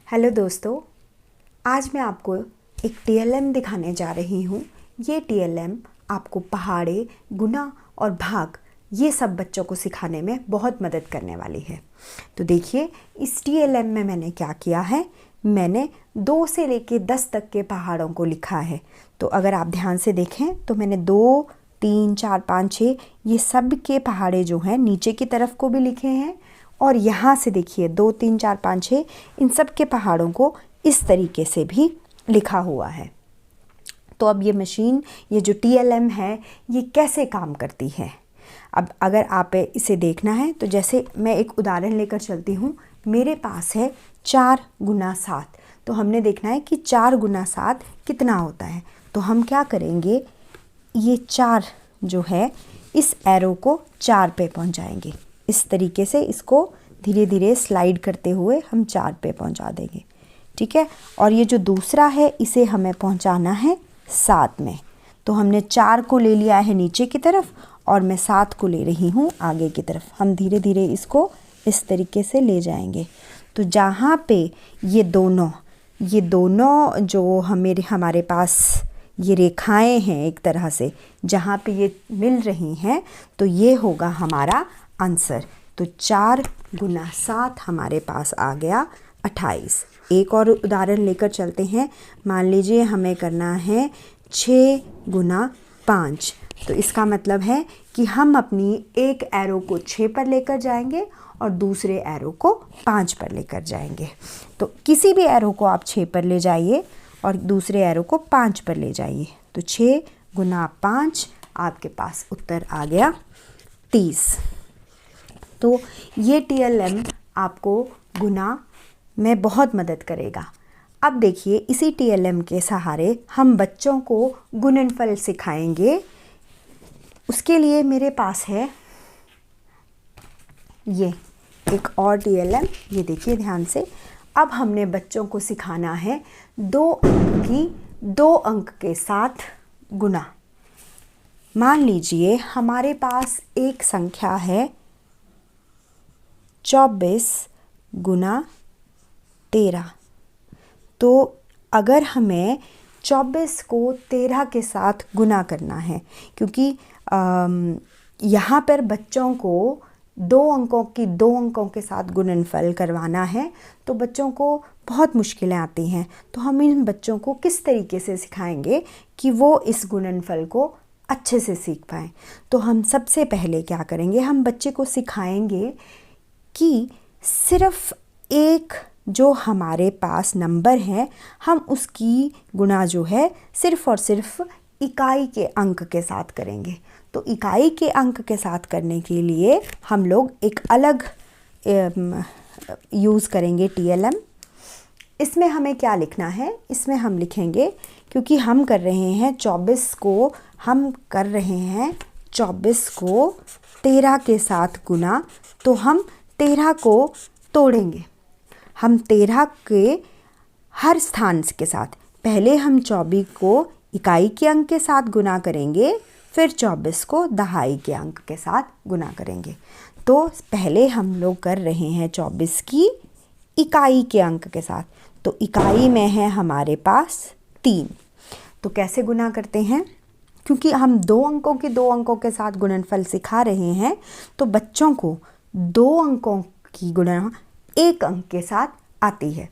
Hello दोस्तों, आज मैं आपको एक टीएलएम दिखाने जा रही हूँ। ये टीएलएम आपको पहाड़े, गुना और भाग ये सब बच्चों को सिखाने में बहुत मदद करने वाली है। तो देखिए, इस टीएलएम में मैंने क्या किया है, मैंने 2 से लेके 10 तक के पहाड़ों को लिखा है। तो अगर आप ध्यान से देखें तो मैंने 2, 3, 4, 5, 6 ये सब के पहाड़े जो हैं नीचे की तरफ को भी लिखे हैं, और यहाँ से देखिए 2, 3, 4, 5, 6 इन सब के पहाड़ों को इस तरीके से भी लिखा हुआ है। तो अब ये मशीन, ये जो टीएलएम है, ये कैसे काम करती है। अब अगर आप इसे देखना है तो जैसे मैं एक उदाहरण लेकर चलती हूँ। मेरे पास है 4 गुना 7। तो हमने देखना है कि 4 गुना 7 कितना होता है। तो हम क्या करेंगे, ये 4 जो है इस एरो को 4 पे पहुँचाएंगे। इस तरीके से इसको धीरे धीरे स्लाइड करते हुए हम 4 पे पहुंचा देंगे, ठीक है। और ये जो दूसरा है इसे हमें पहुंचाना है 7 में। तो हमने 4 को ले लिया है नीचे की तरफ और मैं 7 को ले रही हूँ आगे की तरफ। हम धीरे धीरे इसको इस तरीके से ले जाएंगे। तो जहाँ पे ये दोनों जो हमारे पास ये रेखाएं हैं एक तरह से, जहाँ पे ये मिल रही हैं, तो ये होगा हमारा आंसर। तो 4 गुना 7 हमारे पास आ गया 28। एक और उदाहरण लेकर चलते हैं। मान लीजिए हमें करना है 6 गुना 5। तो इसका मतलब है कि हम अपनी एक एरो को 6 पर लेकर जाएंगे और दूसरे एरो को 5 पर लेकर जाएंगे। तो किसी भी एरो को आप 6 पर ले जाइए और दूसरे एरो को 5 पर ले जाइए। तो 6 गुना 5 आपके पास उत्तर आ गया 30। तो ये टीएलएम आपको गुना में बहुत मदद करेगा। अब देखिए, इसी टीएलएम के सहारे हम बच्चों को गुणनफल सिखाएंगे। उसके लिए मेरे पास है ये एक और टीएलएम, ये देखिए ध्यान से। अब हमने बच्चों को सिखाना है 2 अंक के साथ गुना। मान लीजिए हमारे पास एक संख्या है 24 गुना 13। तो अगर हमें 24 को 13 के साथ गुना करना है, क्योंकि यहाँ पर बच्चों को 2 अंकों के साथ गुणनफल करवाना है, तो बच्चों को बहुत मुश्किलें आती हैं। तो हम इन बच्चों को किस तरीके से सिखाएंगे कि वो इस गुणनफल को अच्छे से सीख पाएँ। तो हम सबसे पहले क्या करेंगे, हम बच्चे को सिखाएंगे कि सिर्फ एक जो हमारे पास नंबर है, हम उसकी गुणा जो है सिर्फ और सिर्फ इकाई के अंक के साथ करेंगे। तो इकाई के अंक के साथ करने के लिए हम लोग एक अलग यूज़ करेंगे टीएलएम। इसमें हमें क्या लिखना है, इसमें हम लिखेंगे, क्योंकि हम कर रहे हैं 24 को 13 के साथ गुना, तो हम 13 को तोड़ेंगे। हम 13 के हर स्थान के साथ पहले हम 24 को इकाई के अंक के साथ गुना करेंगे, फिर 24 को दहाई के अंक के साथ गुना करेंगे। तो पहले हम लोग कर रहे हैं 24 की इकाई के अंक के साथ। तो इकाई में है हमारे पास 3। तो कैसे गुना करते हैं, क्योंकि हम 2 अंकों के साथ गुणनफल सिखा रहे हैं, तो बच्चों को 2 अंकों की गुणा 1 अंक के साथ आती है,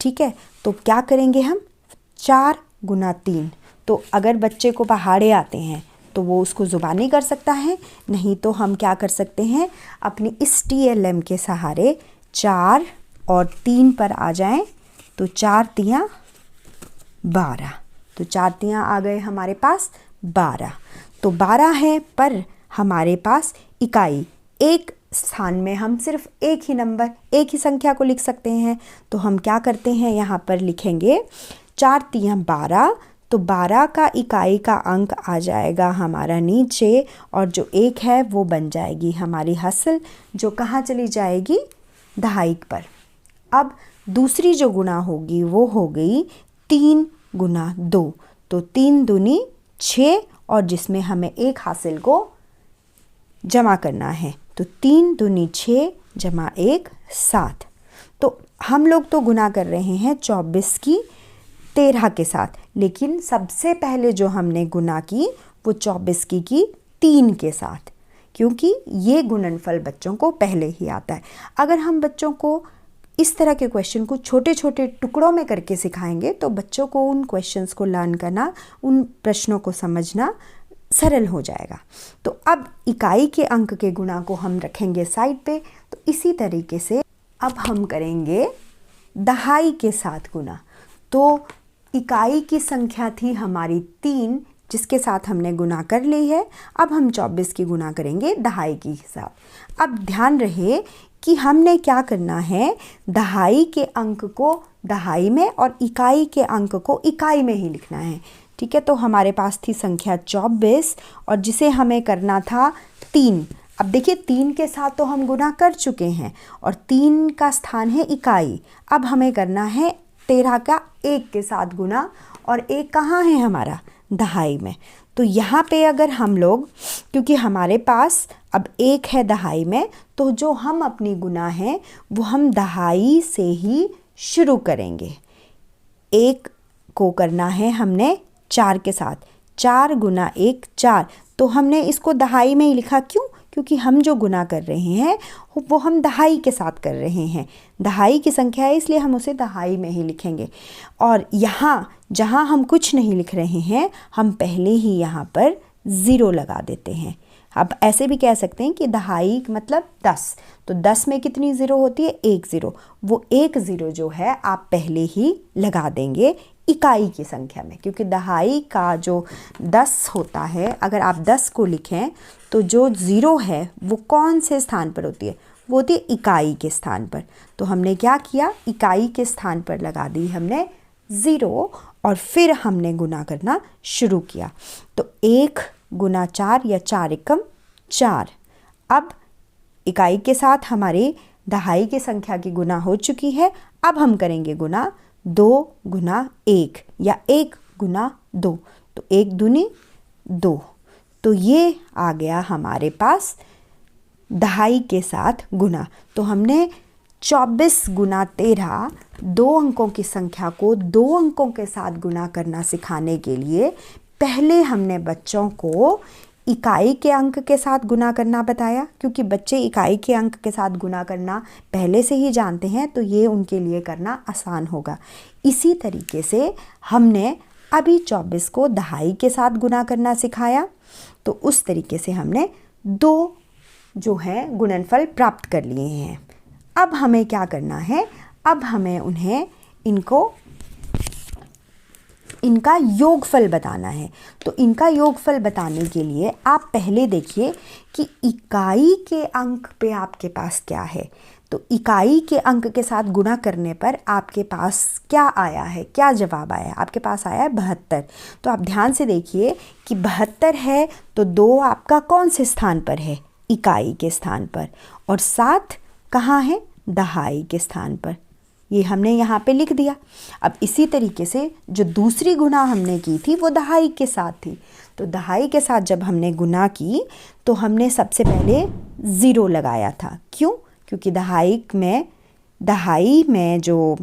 ठीक है। तो क्या करेंगे हम, 4 गुना 3। तो अगर बच्चे को पहाड़े आते हैं तो वो उसको ज़ुबानी कर सकता है, नहीं तो हम क्या कर सकते हैं, अपनी इस टीएलएम के सहारे 4 और 3 पर आ जाएं। तो 4 तियाँ 12। तो 4 तियाँ आ गए हमारे पास 12। तो 12 है, पर हमारे पास इकाई एक स्थान में हम सिर्फ एक ही संख्या को लिख सकते हैं। तो हम क्या करते हैं, यहाँ पर लिखेंगे 4 तियाँ 12। तो 12 का इकाई का अंक आ जाएगा हमारा नीचे, और जो 1 है वो बन जाएगी हमारी हासिल, जो कहाँ चली जाएगी, दहाई पर। अब दूसरी जो गुना होगी वो हो गई 3 गुना 2। तो 3 दूनी 6, और जिसमें हमें एक हासिल को जमा करना है। तो 3 दूनी 6 जमा 1 7। तो हम लोग तो गुना कर रहे हैं 24 की 13 के साथ, लेकिन सबसे पहले जो हमने गुना की वो 24 की 3 के साथ, क्योंकि ये गुणनफल बच्चों को पहले ही आता है। अगर हम बच्चों को इस तरह के क्वेश्चन को छोटे छोटे टुकड़ों में करके सिखाएंगे तो बच्चों को उन क्वेश्चंस को लर्न करना, उन प्रश्नों को समझना सरल हो जाएगा। तो अब इकाई के अंक के गुणा को हम रखेंगे साइड पे। तो इसी तरीके से अब हम करेंगे दहाई के साथ गुणा। तो इकाई की संख्या थी हमारी 3, जिसके साथ हमने गुना कर ली है। अब हम 24 की गुना करेंगे दहाई के साथ। अब ध्यान रहे कि हमने क्या करना है, दहाई के अंक को दहाई में और इकाई के अंक को इकाई में ही लिखना है। ठीक है, तो हमारे पास थी संख्या 24 और जिसे हमें करना था 3। अब देखिए 3 के साथ तो हम गुना कर चुके हैं और 3 का स्थान है इकाई। अब हमें करना है 13 का 1 के साथ गुना, और 1 कहाँ है हमारा, दहाई में। तो यहाँ पे अगर हम लोग, क्योंकि हमारे पास अब 1 है दहाई में, तो जो हम अपनी गुना है वो हम दहाई से ही शुरू करेंगे। 1 को करना है हमने 4 के साथ, 4 गुना 1 4, तो हमने इसको दहाई में ही लिखा। क्यों? क्योंकि हम जो गुना कर रहे हैं वो हम दहाई के साथ कर रहे हैं। दहाई की संख्या है इसलिए हम उसे दहाई में ही लिखेंगे। और यहाँ जहाँ हम कुछ नहीं लिख रहे हैं, हम पहले ही यहाँ पर 0 लगा देते हैं। अब ऐसे भी कह सकते हैं कि दहाई मतलब 10, तो 10 में कितनी 0 होती है, 1 0। वो 1 0 जो है आप पहले ही लगा देंगे इकाई की संख्या में, क्योंकि दहाई का जो 10 होता है, अगर आप 10 को लिखें तो जो 0 है वो कौन से स्थान पर होती है, वो होती है इकाई के स्थान पर। तो हमने क्या किया, इकाई के स्थान पर लगा दी हमने 0 और फिर हमने गुना करना शुरू किया। तो 1 गुना 4 या 4 एकम 4। अब इकाई के साथ हमारी दहाई की संख्या की गुना हो चुकी है। अब हम करेंगे गुना 2 गुना 1 या 1 गुना 2। तो 1 दूनी 2। तो ये आ गया हमारे पास दहाई के साथ गुना। तो हमने 24 गुना 13 2 अंकों की संख्या को 2 अंकों के साथ गुना करना सिखाने के लिए पहले हमने बच्चों को इकाई के अंक के साथ गुना करना बताया, क्योंकि बच्चे इकाई के अंक के साथ गुना करना पहले से ही जानते हैं, तो ये उनके लिए करना आसान होगा। इसी तरीके से हमने अभी 24 को दहाई के साथ गुना करना सिखाया। तो उस तरीके से हमने 2 जो है गुणनफल प्राप्त कर लिए हैं। अब हमें क्या करना है, अब हमें उन्हें इनका योगफल बताना है। तो इनका योगफल बताने के लिए आप पहले देखिए कि इकाई के अंक पे आपके पास क्या है। तो इकाई के अंक के साथ गुणा करने पर आपके पास क्या आया है, क्या जवाब आया है? आपके पास आया है 72। तो आप ध्यान से देखिए कि 72 है तो 2 आपका कौन से स्थान पर है, इकाई के स्थान पर, और 7 कहाँ है, दहाई के स्थान पर। ये हमने यहाँ पे लिख दिया। अब इसी तरीके से जो दूसरी गुना हमने की थी वो दहाई के साथ थी। तो दहाई के साथ जब हमने गुना की तो हमने सबसे पहले 0 लगाया था। क्यों? क्योंकि दहाई में जो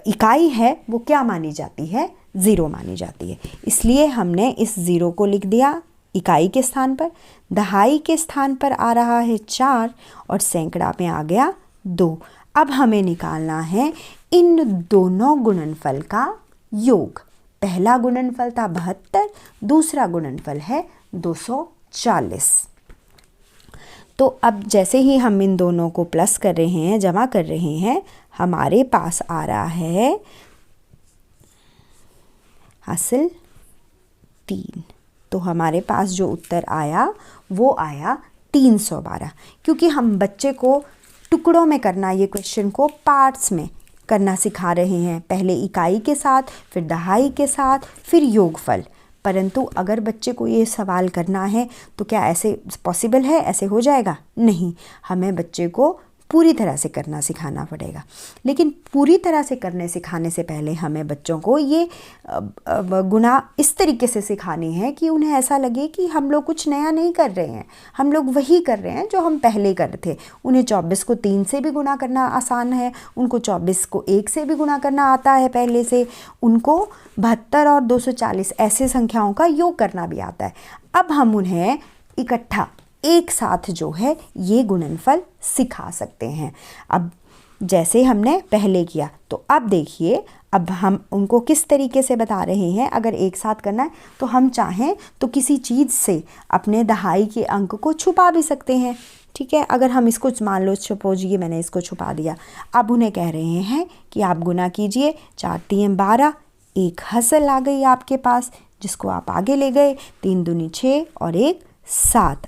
इकाई है वो क्या मानी जाती है, 0 मानी जाती है। इसलिए हमने इस 0 को लिख दिया इकाई के स्थान पर। दहाई के स्थान पर आ रहा है 4 और सैकड़ा में आ गया 2। अब हमें निकालना है इन दोनों गुणनफल का योग। पहला गुणनफल था 72, दूसरा गुणनफल है 240। तो अब जैसे ही हम इन दोनों को प्लस कर रहे हैं, जमा कर रहे हैं, हमारे पास आ रहा है हासिल 3। तो हमारे पास जो उत्तर आया वो आया 312। क्योंकि हम बच्चे को टुकड़ों में करना, ये क्वेश्चन को पार्ट्स में करना सिखा रहे हैं, पहले इकाई के साथ, फिर दहाई के साथ, फिर योगफल। परंतु अगर बच्चे को ये सवाल करना है तो क्या ऐसे पॉसिबल है, ऐसे हो जाएगा? नहीं, हमें बच्चे को पूरी तरह से करना सिखाना पड़ेगा। लेकिन पूरी तरह से करने सिखाने से पहले हमें बच्चों को ये गुना इस तरीके से सिखानी है कि उन्हें ऐसा लगे कि हम लोग कुछ नया नहीं कर रहे हैं, हम लोग वही कर रहे हैं जो हम पहले कर रहे थे। उन्हें 24 को 3 से भी गुना करना आसान है, उनको 24 को 1 से भी गुना करना आता है पहले से, उनको 72 और 240 ऐसे संख्याओं का योग करना भी आता है। अब हम उन्हें इकट्ठा एक साथ जो है ये गुणनफल सिखा सकते हैं। अब जैसे हमने पहले किया, तो अब देखिए अब हम उनको किस तरीके से बता रहे हैं। अगर एक साथ करना है तो हम चाहें तो किसी चीज़ से अपने दहाई के अंक को छुपा भी सकते हैं, ठीक है। अगर हम इसको मान लो, सपोज ये मैंने इसको छुपा दिया, अब उन्हें कह रहे हैं कि आप गुना कीजिए, 4 3 12, एक हसल आ गई आपके पास जिसको आप आगे ले गए, 3 दूनी 6 और 1 7,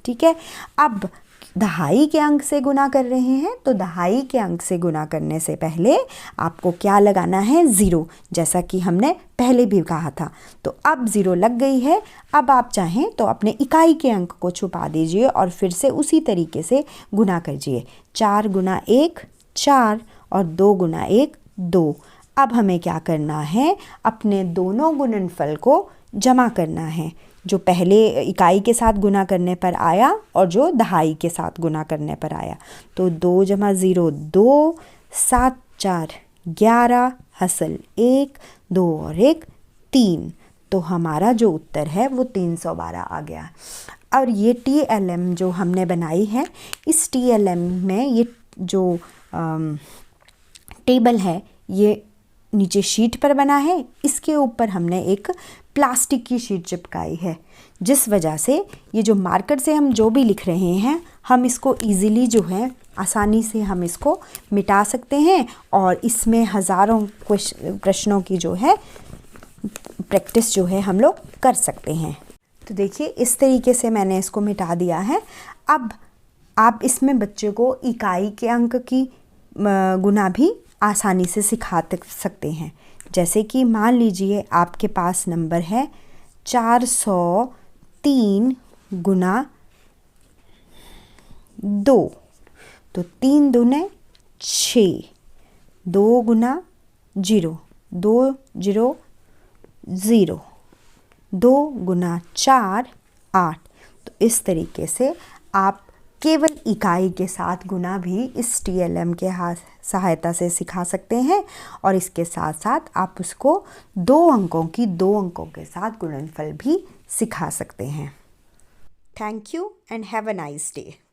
ठीक है। अब दहाई के अंक से गुना कर रहे हैं, तो दहाई के अंक से गुना करने से पहले आपको क्या लगाना है, 0, जैसा कि हमने पहले भी कहा था। तो अब 0 लग गई है। अब आप चाहें तो अपने इकाई के अंक को छुपा दीजिए और फिर से उसी तरीके से गुना कीजिए। 4 गुना 1 4 और 2 गुना 1 2। अब हमें क्या करना है, अपने दोनों गुणनफल को जमा करना है, जो पहले इकाई के साथ गुना करने पर आया और जो दहाई के साथ गुना करने पर आया। तो 2 जमा 0 2, 7 4 11, हसल 1, 2 और 1 3। तो हमारा जो उत्तर है वो 312 आ गया। और ये TLM जो हमने बनाई है, इस TLM में ये जो टेबल है ये नीचे शीट पर बना है, इसके ऊपर हमने एक प्लास्टिक की शीट चिपकाई है, जिस वजह से ये जो मार्कर से हम जो भी लिख रहे हैं, हम इसको इजीली जो है आसानी से हम इसको मिटा सकते हैं और इसमें हज़ारों प्रश्नों की जो है प्रैक्टिस जो है हम लोग कर सकते हैं। तो देखिए इस तरीके से मैंने इसको मिटा दिया है। अब आप इसमें बच्चे को इकाई के अंक की गुना भी आसानी से सिखा सकते हैं। जैसे कि मान लीजिए आपके पास नंबर है 403 गुना 2, तो 3 दूने 6, 2 गुना 0 2 0 0, 2 गुना 4 8। तो इस तरीके से आप केवल इकाई के साथ गुना भी इस TLM के सहायता से सिखा सकते हैं और इसके साथ साथ आप उसको 2 अंकों के साथ गुणनफल भी सिखा सकते हैं। Thank you and have a nice day.